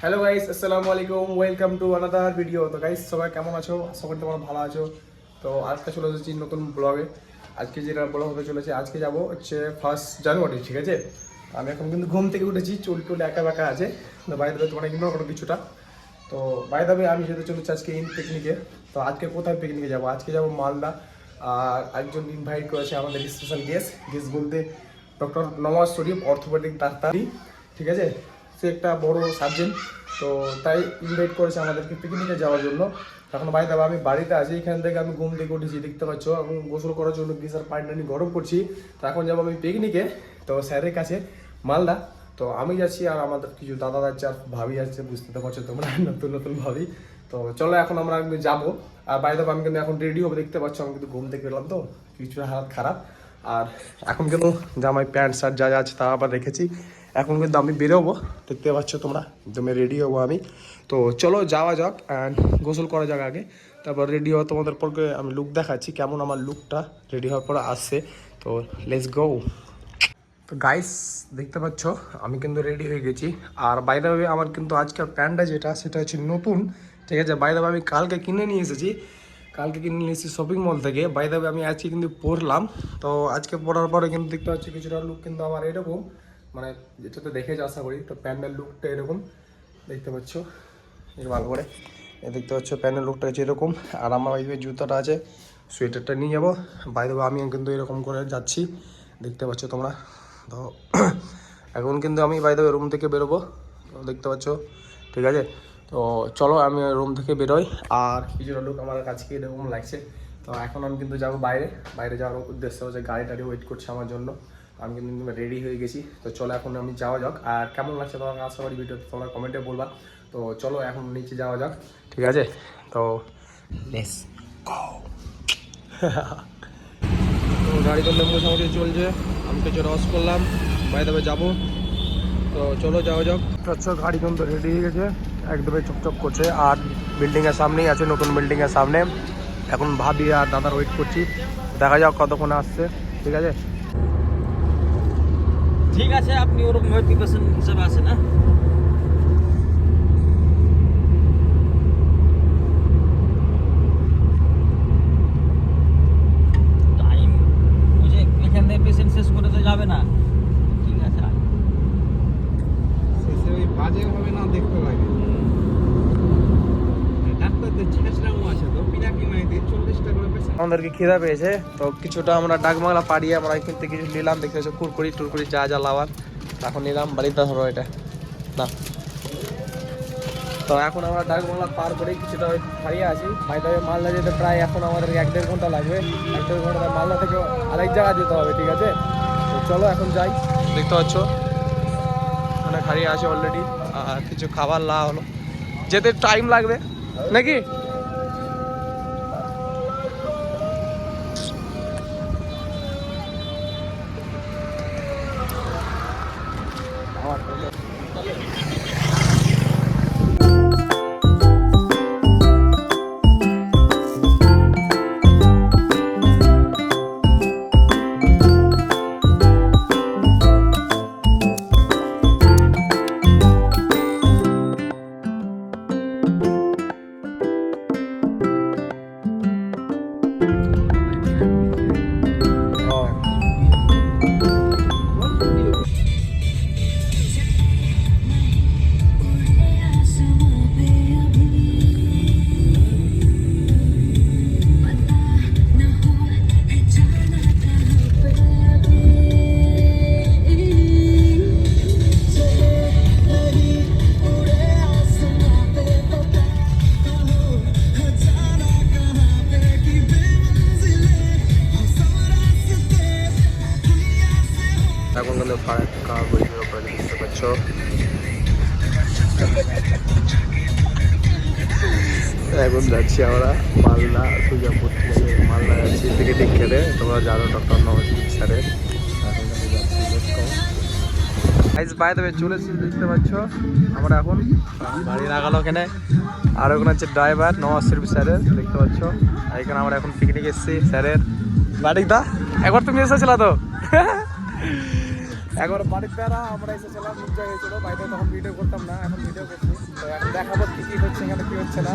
Hello guys, আসসালামু আলাইকুম, welcome to another video. তো গাইস সবাই কেমন আছো? আশা করি তোমরা ভালো আছো। তো আজকে চলে এসেছি নতুন ব্লগে। আজকে যেটা ব্লগ হতে চলেছে, আজকে যাবো হচ্ছে 1 জানুয়ারি, ঠিক আছে? আমি এখন কিন্তু ঘুম থেকে উঠেছি, চুল টুল একা বাঁকা আছে। তো বাইরে তোমরা ইগনোর করো কিছুটা। তো বাইরে আমি যেতে চলেছি আজকে পিকনিকে। তো আজকে কোথায় পিকনিকে যাবো? আজকে যাবো মালদা। আর একজন ইনভাইট করেছে আমাদের স্পেশাল গেস্ট বলতে doctor Nawaz Sharif, orthopaedic doctor, ঠিক আছে? সে একটা বড় সার্জেন। তো তাই ইনভাইট করেছে আমাদেরকে পিকনিকে যাওয়ার জন্য। এখন ভাই দাদা আমি বাড়িতে আছি, এখান থেকে আমি ঘুম থেকে উঠেছি, দেখতে পাচ্ছ। এখন গোসল করার জন্য গিজার পানি গরম করছি। তো এখন যাবো আমি পিকনিকে, তো স্যারের কাছে মালদা। তো আমি যাচ্ছি আর আমাদের কিছু দাদা যাচ্ছে আর ভাবি যাচ্ছে, বুঝতে তো পারছো তোমরা, নতুন নতুন ভাবি। তো চলো এখন আমরা যাবো। আর বাইরে আমি কিন্তু এখন রেডি হবো, দেখতে পাচ্ছ আমি কিন্তু ঘুম থেকে এলাম, তো কিছু হাত খারাপ। আর এখন কিন্তু জামাই প্যান্ট শার্ট যা যা আছে তা আবার রেখেছি। এখন কিন্তু আমি বেরোবো, দেখতে পাচ্ছ তোমরা, একদমই রেডি হবো আমি। তো চলো যাওয়া যাক, অ্যান্ড গোসল করা যাক আগে, তারপর রেডি হওয়া তোমাদের পরকে আমি লুক দেখাচ্ছি কেমন আমার লুকটা রেডি হওয়ার পরে আসছে। তো লেটস গো। তো গাইস দেখতে পাচ্ছ আমি কিন্তু রেডি হয়ে গেছি। আর বাইরে আমার কিন্তু আজকের প্যান্টটা যেটা সেটা হচ্ছে নতুন, ঠিক আছে? বাইরে আমি কালকে কিনে নিয়ে এসেছি, শপিং মল থেকে। বাইরে আমি আজকে কিন্তু পরলাম। তো আজকে পরার পরে কিন্তু দেখতে পাচ্ছি কিছুটা লুক কিন্তু আমার এরকম, মানে যেটা তো দেখে আশা করি। তো প্যান্টের লুকটা এরকম দেখতে পাচ্ছ, ভালো করে দেখতে পাচ্ছ প্যান্টের লুকটা হচ্ছে এরকম। আর আমার ওই জুতাটা আছে, সোয়েটারটা নিয়ে যাবো। বাইরে আমি কিন্তু এরকম করে যাচ্ছি, দেখতে পাচ্ছ তোমরা। তো এখন কিন্তু আমি বাইরে রুম থেকে বেরোবো, দেখতে পাচ্ছ, ঠিক আছে? তো চলো আমি রুম থেকে বেরোই। আর কিছুটা লোক আমার কাছে এরকম লাগছে। তো এখন আমি কিন্তু যাবো বাইরে যাওয়ার উদ্দেশ্য হচ্ছে গাড়ি টাড়ি ওয়েট করছে আমার জন্য। আমি কিন্তু রেডি হয়ে গেছি। তো চলো এখন আমি যাওয়া যাক। আর কেমন লাগছে তোমার আশা করি ভিডিও তোমরা কমেন্টে বলবা। তো চলো এখন নিচে যাওয়া যাক, ঠিক আছে? তো লেটস গো। তো গাড়ি তো মোটামুটি চলছে, আমি কিছু রস করলাম, বাইরে যাবো। তো চলো যাওয়া যাক। আচ্ছা গাড়ি কিন্তু রেডি হয়ে গেছে, একদমই চকচক করছে। আর বিল্ডিংয়ের সামনেই আছে, নতুন বিল্ডিংয়ের সামনে। এখন ভাবি আর দাদার ওয়েট করছি, দেখা যাক কতক্ষণে আসছে, ঠিক আছে? ঠিক আছে, আপনি ওরকম প্রিপারেশন হিসেবে আছে না? টাইম ওই যে এখান থেকে পেশেন্ট শেষ করে তো যাবে না, ঠিক আছে? শেষে ওই বাজে হবে না, দেখতে লাগে। ডাক্তারদের ছেঁচড়ামো আছে তো, পিনাকি মাইদের 40টা করে পেশেন্ট। আমাদেরকে খিদা পেয়েছে, তো কিছুটা আমরা ডাকবাংলা পাড়িয়ে আমরা কিন্তু কিছু নিলাম, দেখতে পাচ্ছি কুরকুরি টুরকুরি যা যা লাওয়ার। এখন নিলাম, বাড়িতে ধরো এটা না। তো এখন আমরা ডাকবাংলা পার করে কিছুটা ওই হারিয়ে আছি। বাইরে মালদা যেতে প্রায় এখন আমাদের 1-1.5 ঘন্টা লাগবে। 1-1.5 ঘন্টা মালদা থেকে আরেক জায়গায় যেতে হবে, ঠিক আছে? তো চলো এখন যাই। দেখতে পাচ্ছ অনেক হারিয়ে আছে অলরেডি। আর কিছু খাবার লা হলো, যেতে টাইম লাগবে নাকি? এখন কিন্তু ফারাক্কা ব্রিজের উপরে দেখতে পাচ্ছ। এখন যাচ্ছি আমরা মালদা সুজাপুর, ঠিক আছে? মালদা যাচ্ছি টিকিটিং কেটে, তোমরা জানো ডক্টর নওয়াজ স্যারের। এখন আমি যাচ্ছি বাইরে চলেছি, দেখতে পাচ্ছ আমরা এখন গাড়ি লাগালো এখানে। আর ওখানে হচ্ছে ড্রাইভার নওয়াজ শরীফ স্যারের, দেখতে পাচ্ছ। আর এখানে আমরা এখন পিকনিক এসেছি স্যারের বাড়ি। দা একবার তুমি এসেছিল তো? একবার বাড়িতে আমরা এসেছিলাম, মজা হয়েছিল। বাইরে তখন ভিডিও করতাম না, এখন ভিডিও করছি। এখন দেখাবো কি হচ্ছে এখানে, কি হচ্ছে না।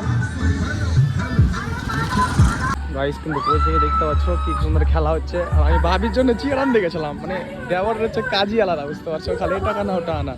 গাইস কিন্তু বই থেকে দেখতে পাচ্ছ কি সুন্দর খেলা হচ্ছে। আর আমি ভাবির জন্য চিয়ার আনতে গেছিলাম, মানে দেওয়ার হচ্ছে কাজই আলাদা, বুঝতে পারছো, খালি এটা টাকা না ওটা আনা।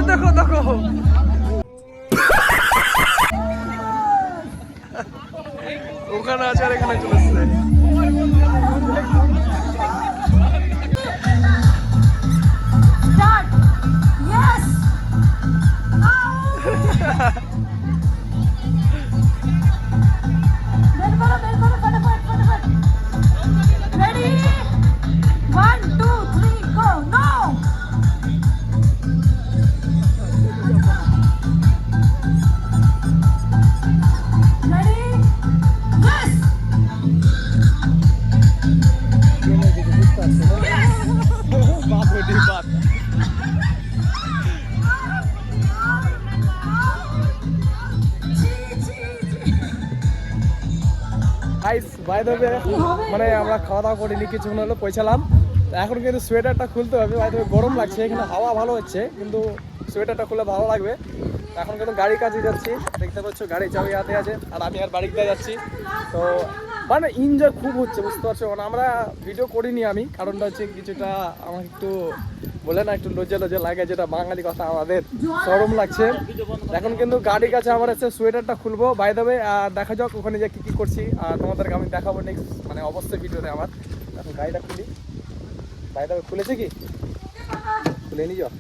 দেখো দেখো ওখানে আছে আর এখানে চলে এসছে। মানে আমরা খাওয়া দাওয়া করিনি, কিছুক্ষণ হলো পৌঁছালাম। এখন কিন্তু সোয়েটারটা খুলতে হবে, গরম লাগছে, এখানে হাওয়া ভালো হচ্ছে, কিন্তু সোয়েটারটা খুলে ভালো লাগবে। এখন কিন্তু গাড়ির কাছে যাচ্ছি, দেখতে পাচ্ছ গাড়ির চাবি হাতে আছে, আর আমি আর বাড়িতে যাচ্ছি। তো মানে এনজয় খুব হচ্ছে, বুঝতে পারছো। মানে আমরা ভিডিও করিনি আমি, কারণটা হচ্ছে কিছুটা আমার একটু বলে না, একটু লজ্জা লজ্জা লাগে, যেটা বাঙালি কথা, আমাদের শরম লাগছে। এখন কিন্তু গাড়ির কাছে আমার এসে সোয়েটারটা খুলবো, বাই দেবে, আর দেখা যাক ওখানে যে কী কী করছি, আর তোমাদেরকে আমি দেখাবো নেক্সট, মানে অবশ্যই ভিডিওতে আমার। এখন গাড়িটা খুলি, বাই দেবে, খুলেছে কি খুলে নি, যাও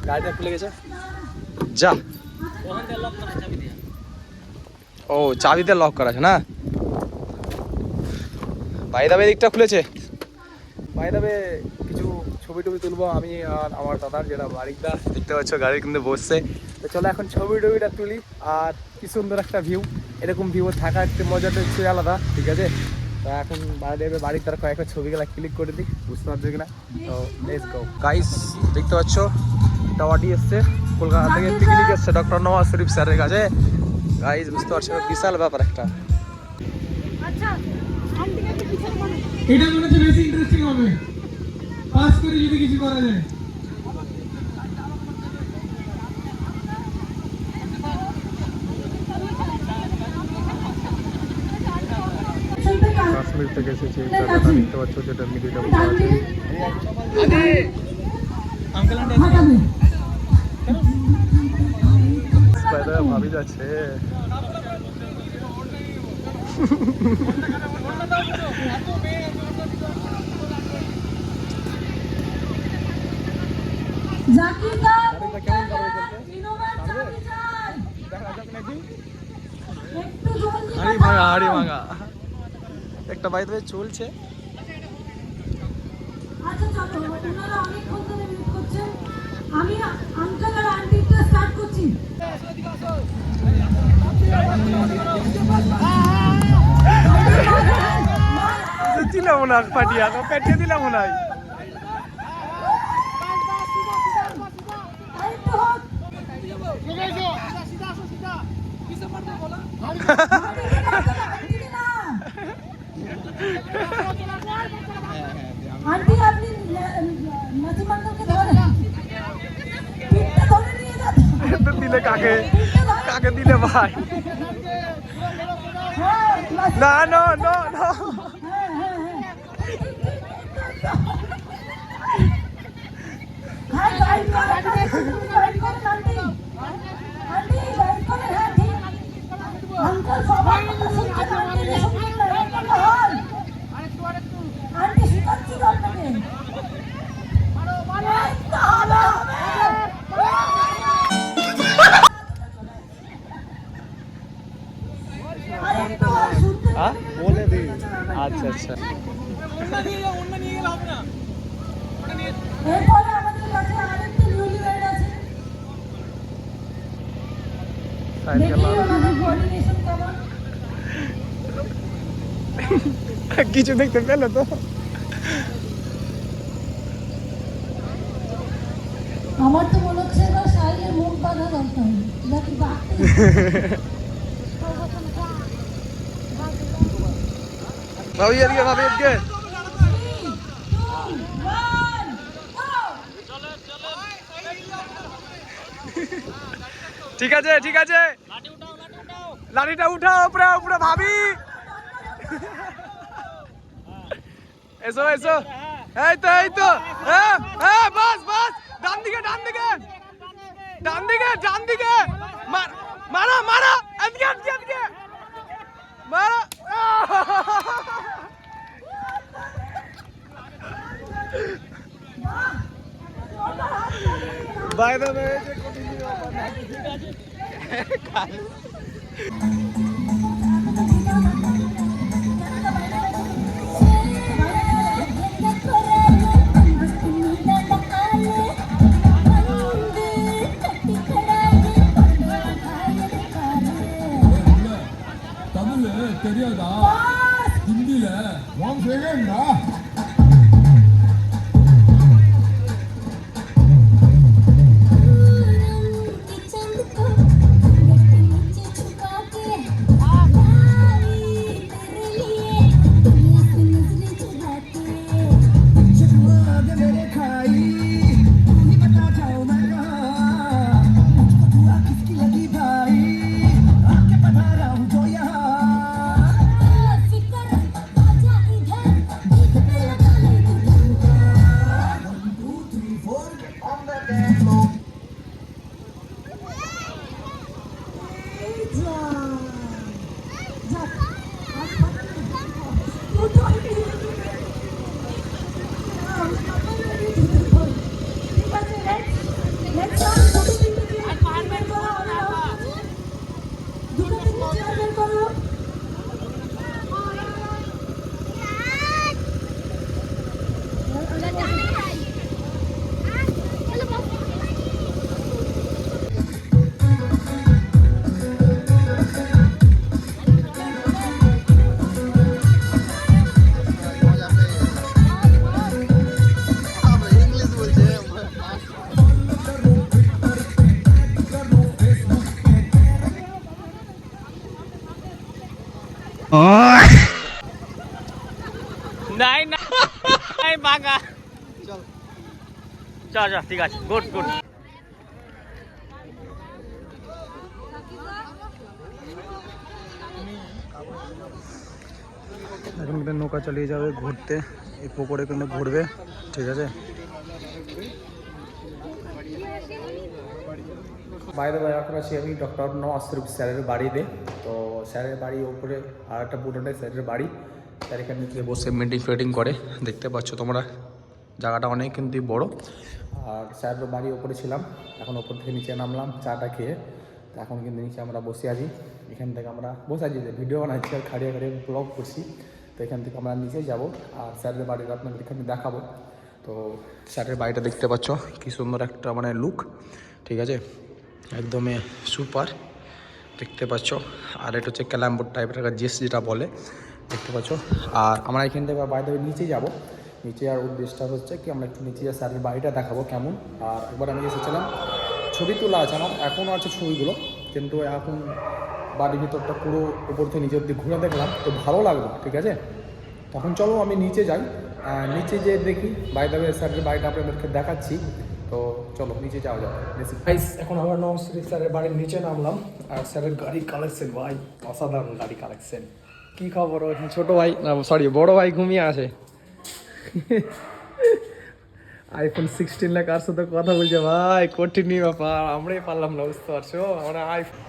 গাড়িটা খুলে গেছে, যা। ও চাবিতে লক করা আছে না, বাই দেবে দিকটা খুলেছে। বাই দেবে কিছু ছবি টবি তুলবো আমি আর আমার দাদার, যেটা বাড়িটা দেখতে পাচ্ছ গাড়ি কিন্তু বসছে। তো চলো এখন ছবি টবিটা তুলি, আর কি সুন্দর একটা ভিউ, এরকম ভিউ থাকা একটা মজাটা হচ্ছে আলাদা, ঠিক আছে। তো এখন বাড়ির তার কয়েকটা ছবিগুলো ক্লিক করে দিই, বুঝতে পারছো কিনা। তো লেটস গো গাইস, দেখতে পাচ্ছ টাওয়ারটি এসছে কলকাতা থেকে, পিকনিক এসছে ডক্টর নওয়াজ শরীফ স্যারের কাছে। গাইস বুঝতে পারছো বিশাল ব্যাপার একটা। এটা মনে হচ্ছে বেশি ইন্টারেস্টিং হবে, পাস করে যদি কিছু করা যায়। কাশ্মীর থেকে এসেছে এই জায়গাটা দেখতে পাচ্ছ, যেটা মিডিলে বসে আছে। ভাবি যাচ্ছে হাড়ি ভাঙা, হাড়ি ভাঙা একটা বাইরে চলছে। আমি আঙ্কেল আর আন্টিটা স্টার্ট করছি। দিলাম না পাটিয়া, পেটে দিলাম না। আন্টি আপনি নাসিম আঙ্কেলকে ধরেন, পিঠটা ধরে নিয়ে যান। দিলে কাকে, কাকে দিলে ভাই? না না না না, হ্যাঁ গাইড করেন আন্টি, আন্টি গাইড করেন, হ্যাঁ ঠিক আঙ্কেল সবার কথা শুনছেন, আন্টি শুনছেন না, এটা হয় আন্টি শিখাচ্ছি আপনাকে। বলে দিই, আচ্ছা আচ্ছা। সাইড দেখি ওনাদের কোঅর্ডিনেশন কেমন। কিছু দেখতে পেলো তো? আমার তো মনে হচ্ছে এবার সাইলের মুখ বাঁধা দরকার নাকি বাড়তে ভাবি এদিকে, ভাবি এদিকে। ঠিক আছে, ঠিক আছে, লাঠিটা উঠাও উপরে উপরে ভাবি। এসো এসো, এই তো এই তো, হ্যাঁ হ্যাঁ, বাস বাস, ডান দিকে ডান দিকে ডান দিকে ডান দিকে, মারা মারা, এদিকে এদিকে এদিকে মারা। By the way, தமிழ் தெரியாதா? ஹிந்தில வாங்க செய்யண்டா. নাই না, নাই বাগা। চল চল, ঠিক আছে, গুড গুড। এখন কিন্তু নৌকা চালিয়ে যাবে ঘুরতে, এই পুকুরে কিন্তু ঘুরবে, ঠিক আছে। বাইরে বাইরে এখন আছি আমি ডক্টর নওয়াজ শরীফ স্যারের বাড়িতে। তো স্যারের বাড়ি ওপরে আর একটা পুরোটাই স্যারের বাড়ি। স্যার এখানে গিয়ে বসে মিটিং ফিটিং করে, দেখতে পাচ্ছ তোমরা জায়গাটা অনেক কিন্তু বড়। আর স্যারের বাড়ি ওপরে ছিলাম, এখন ওপর থেকে নিচে নামলাম চাটা খেয়ে। তো এখন কিন্তু নিচে আমরা বসে আছি, এখান থেকে আমরা বসে আছি ভিডিও বানাচ্ছি আর খাড়িয়ে খাড়িয়ে ব্লগ করছি। তো এখান থেকে আমরা নিচে যাব আর স্যারের বাড়িটা আপনাদের এখানে দেখাবো। তো স্যারের বাড়িটা দেখতে পাচ্ছ কি সুন্দর একটা মানে লুক, ঠিক আছে, একদমই সুপার দেখতে পাচ্ছ। আর এটা হচ্ছে ক্যালামবোর্ড টাইপের একটা জেস যেটা বলে, দেখতে পাচ্ছ। আর আমরা এখান থেকে বাইরে নিচে যাব, নিচে আর উদ্দেশ্যটা হচ্ছে কি আমরা একটু নিচে স্যারের বাড়িটা দেখাবো কেমন। আর একবার আমি এসেছিলাম, ছবি তোলা আছে আমার, এখনও আছে ছবিগুলো, কিন্তু এখন বাড়ির ভিতরটা পুরো উপর থেকে নিচে অব্দি ঘুরে দেখলাম, তো ভালো লাগলো, ঠিক আছে। তখন চলো আমি নিচে যাই, নিচে যেয়ে দেখি বাইরে স্যারের বাড়িটা আপনাদেরকে দেখাচ্ছি। তো চলো নিচে যাওয়া যাবে। এখন আমরা নওয়াজ শরীফ স্যারের বাড়ির নিচে নামলাম। আর স্যারের গাড়ি কালেকশন ভাই অসাধারণ গাড়ি কালেকশন। কি খবর ছোট ভাই, না সরি বড় ভাই ঘুমিয়ে আছে। আইফোন 16 কার সাথে কথা বলছে ভাই, কঠিন ব্যাপার, আমরাই পারলাম না, বুঝতে পারছো। আমরা আইফোন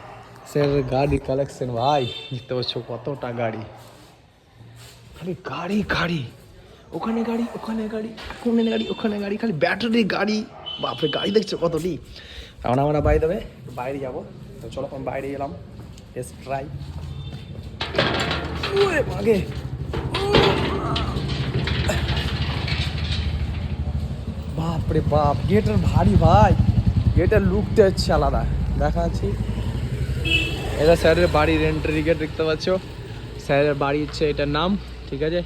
স্যারের গাড়ি কালেকশন ভাই, দেখতে পাচ্ছ কতটা গাড়ি, খালি গাড়ি গাড়ি, ওখানে গাড়ি ওখানে গাড়ি ওখানে গাড়ি ওখানে গাড়ি, খালি ব্যাটারি গাড়ি, বাপরে গাড়ি দেখছো কতটি। এখন আমরা বাইরে যাবো, তো চলো এখন বাইরে এলাম, টেস্ট ট্রাই। আগে বাপরে বাপ, গেটের ভারী ভাই, গেটের লুকটা হচ্ছে আলাদা, দেখাচ্ছি এটা স্যারের বাড়ির এন্ট্রি গেট দেখতে পাচ্ছ, স্যারের বাড়ি হচ্ছে এটার নাম, ঠিক আছে।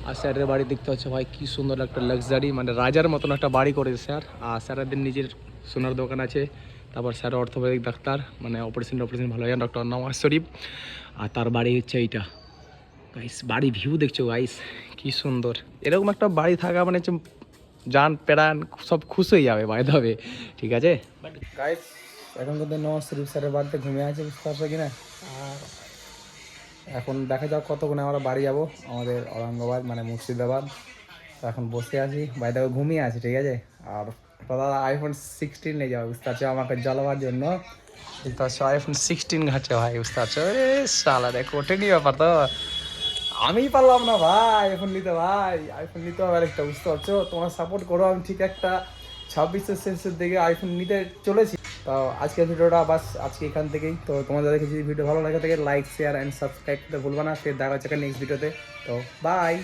আর স্যারের বাড়ি দেখতে পাচ্ছ ভাই কি সুন্দর একটা লাক্সারি, মানে রাজার মতন একটা বাড়ি করেছে স্যার। আর স্যারেদের নিজের সোনার দোকান আছে। তারপর স্যার অর্থোপেডিক ডাক্তার, মানে অপারেশন ভালো হয় ডক্টর নওয়াজ শরীফ। আর তার বাড়ি হচ্ছে এইটা গাইস, বাড়ি ভিউ দেখছো গাইস কি সুন্দর। এরকম একটা বাড়ি থাকা মানে হচ্ছে জান প্যারান সব খুশ হয়ে যাবে বাই হবে, ঠিক আছে গাইস। এখন কিন্তু নওয়াজ শরীফ স্যারের বাড়িতে ঘুমিয়ে আছে, বুঝতে পারছো কিনা। আর এখন দেখা যাক কতক্ষণে আমরা বাড়ি যাব আমাদের ঔরঙ্গাবাদ মানে মুর্শিদাবাদ। তো এখন বসে আছি, বাইরে ঘুমিয়ে আছি, ঠিক আছে। আর দাদা আইফোন 16 নিয়ে যাবো, বুঝতে পারছো, আমাকে জ্বালাবার জন্য। বুঝতে পারছো আইফোন 16 ঘাটছে ভাই, বুঝতে পারছো। এ শালা দেখো ওঠেনি ব্যাপার তো, আমি পারলাম না ভাই আইফোন নিতে, ভাই আইফোন নিতে হবে আরেকটা, বুঝতে পারছো। তোমার সাপোর্ট করো, আমি ঠিক একটা 26-এর শেষের দিকে আইফোন নিতে চলেছি। তো আজকের ভিডিওটা বাস আজকে এখান থেকেই। তো তোমাদের যদি ভিডিও ভালো লাগে থাকে লাইক শেয়ার অ্যান্ড সাবস্ক্রাইব করতে ভুলবা না। ফের দেখা হচ্ছে নেক্সট ভিডিওতে। তো বাই।